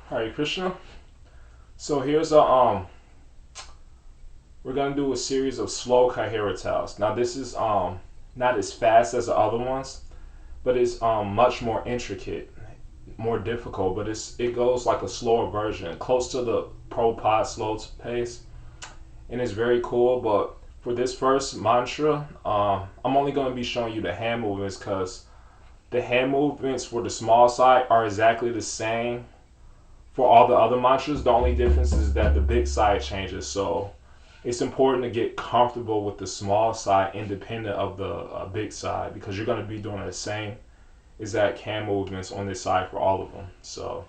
Hare Krishna. So here's we're gonna do a series of slow Kahera tiles. Now this is not as fast as the other ones, but it's much more intricate, more difficult. But it goes like a slower version, close to the Pro Pod slow pace, and it's very cool. But for this first mantra, I'm only gonna be showing you the hand movements because the hand movements for the small side are exactly the same for all the other mantras. The only difference is that the big side changes. So it's important to get comfortable with the small side independent of the big side because you're going to be doing the same exact hand movements on this side for all of them. So,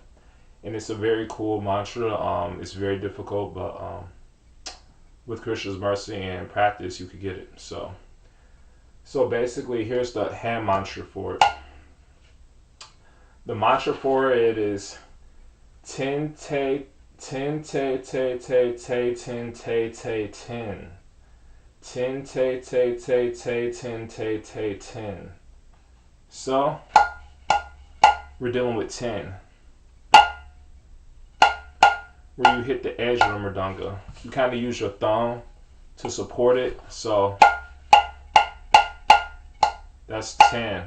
and it's a very cool mantra. It's very difficult, but with Krishna's mercy and practice, you could get it. So basically, here's the hand mantra for it. The mantra for it is Tin te tin te te te te tin te te tin. Tin te te te te tin te te tin. So we're dealing with 10. Where you hit the edge of the mridanga. You kind of use your thumb to support it. So that's 10.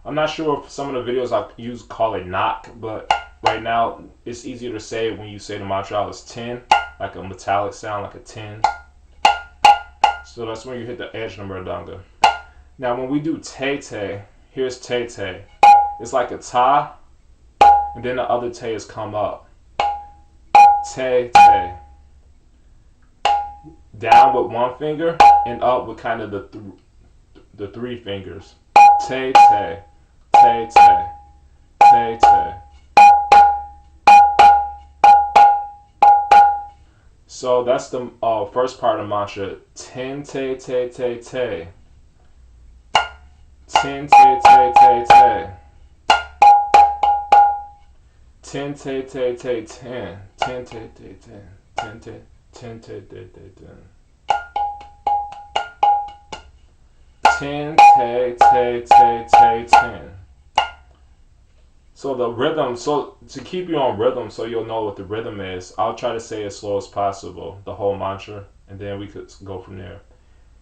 I'm not sure if some of the videos I use call it knock, but right now it's easier to say when you say the mantra as 10, like a metallic sound, like a 10. So that's when you hit the edge of the mridanga. Now when we do te te, here's te te. It's like a ta, and then the other te has come up. Te te. Down with one finger and up with kind of the three fingers. Te te. Te te. Te te. So that's the first part of the mantra. Tin te te te te. Tin te te te te. Tin te te te ten. Tin te te ten. Tin te tin te te te ten. Tin te te te te ten. So the rhythm, so to keep you on rhythm so you'll know what the rhythm is, I'll try to say as slow as possible, the whole mantra, and then we could go from there.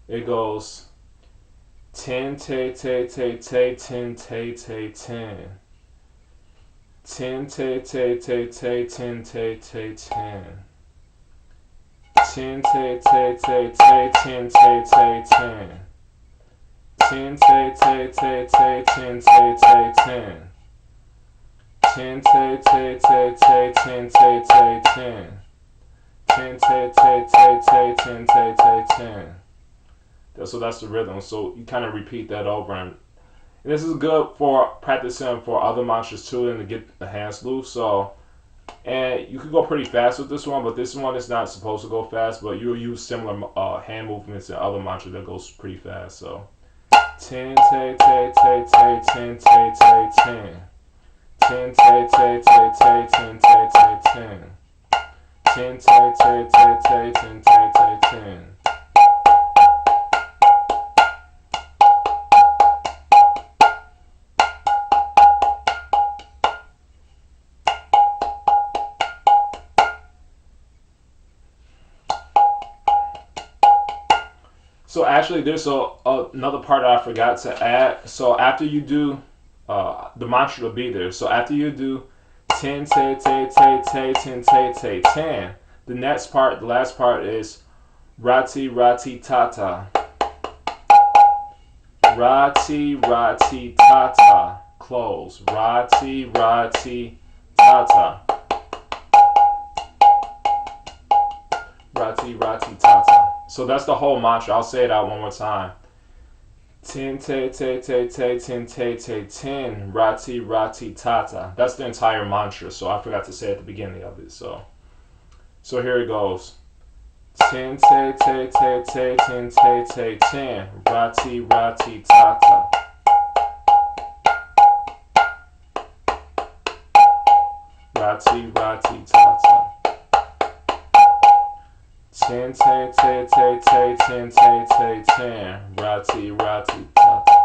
It goes tin te te te te tin te te ten. Tin te te te te tin te te ten. Tin te te te te tin te te ten. Tin te te te te tin te te ten. Tin te te te te tin te te ten. Tin te te te te tin te te ten. So that's the rhythm. So you kind of repeat that over, and this is good for practicing for other mantras too, and to get the hands loose. So, and you can go pretty fast with this one, but this one is not supposed to go fast. But you'll use similar hand movements in other mantras that goes pretty fast. So, tin te te te te tin te te ten. Tin te te te te tin te te ten. Tin te te te te tin te te ten. So actually, there's another part I forgot to add. So after you do the mantra will be there. So after you do ten te te te te ten te te ten, the next part, the last part is rati rati tata. Rati rati tata. Close. Rati rati tata. Rati rati tata. So that's the whole mantra. I'll say it out one more time. Tin te te te te tin te te tin rati rati tata. That's the entire mantra. So I forgot to say at the beginning of it. So here it goes. Tin te te te te tin te te tin rati rati tata. Rati rati tata. Tin te te te te tin te te tin rati rati tata.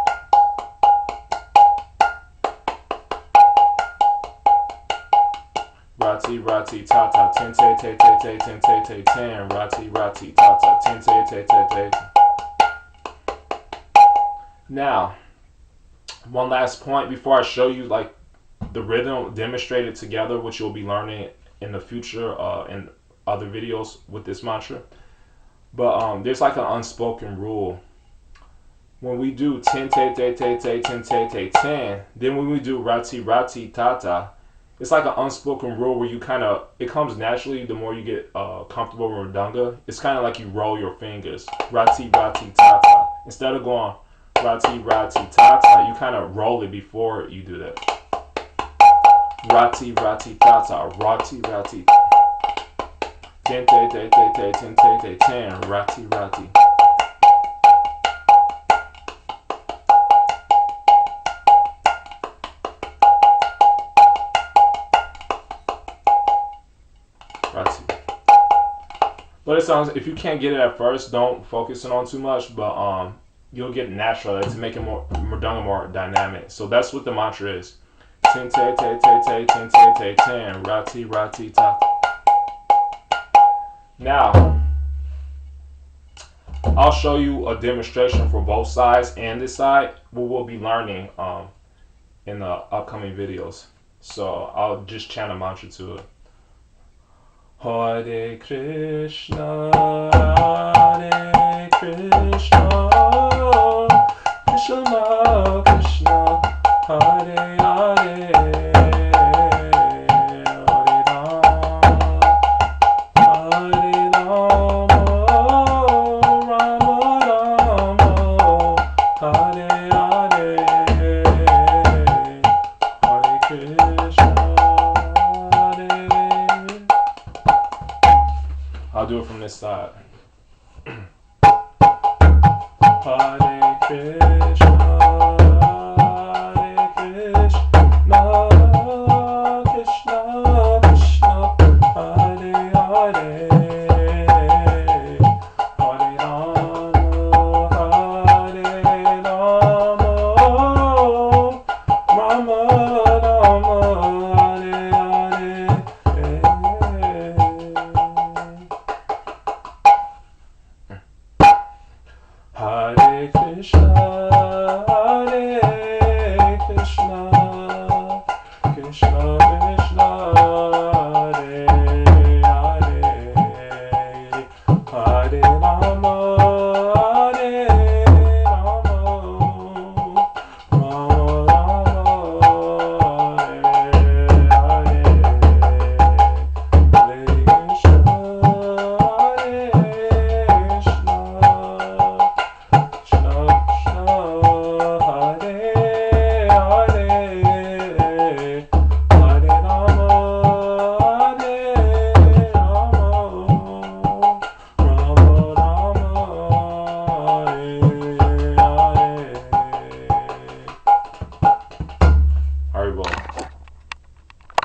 rati rati ta ta, ten te te te te ten te te ten, rati rati ta ta, ten te te te te. Now, one last point before I show you like the rhythm demonstrated together, which you'll be learning in the future in other videos with this mantra. But there's like an unspoken rule. When we do ten te te te te ten te te ten, then when we do rati rati tata, it's like an unspoken rule where you kind of, it comes naturally the more you get comfortable with mridanga. It's kind of like you roll your fingers, rati rati tata. Instead of going rati rati tata, you kind of roll it before you do that. Rati rati tata, rati rati. Ten te te te te ten te te ten, rati rati. Rati. But it sounds, if you can't get it at first, don't focus on too much. But you'll get natural to make it more mridanga more dynamic. So that's what the mantra is. Ten te te te te ten te te ten, rati rati ta. Now, I'll show you a demonstration for both sides and this side. We'll be learning in the upcoming videos. So I'll just chant a mantra to it. Hare Krishna, Hare Krishna, Krishna Krishna, Hare Hare, Hare Rama, Hare Rama, Rama Rama, Hare Hare, Hare Krishna. I'll do it from this side. Hare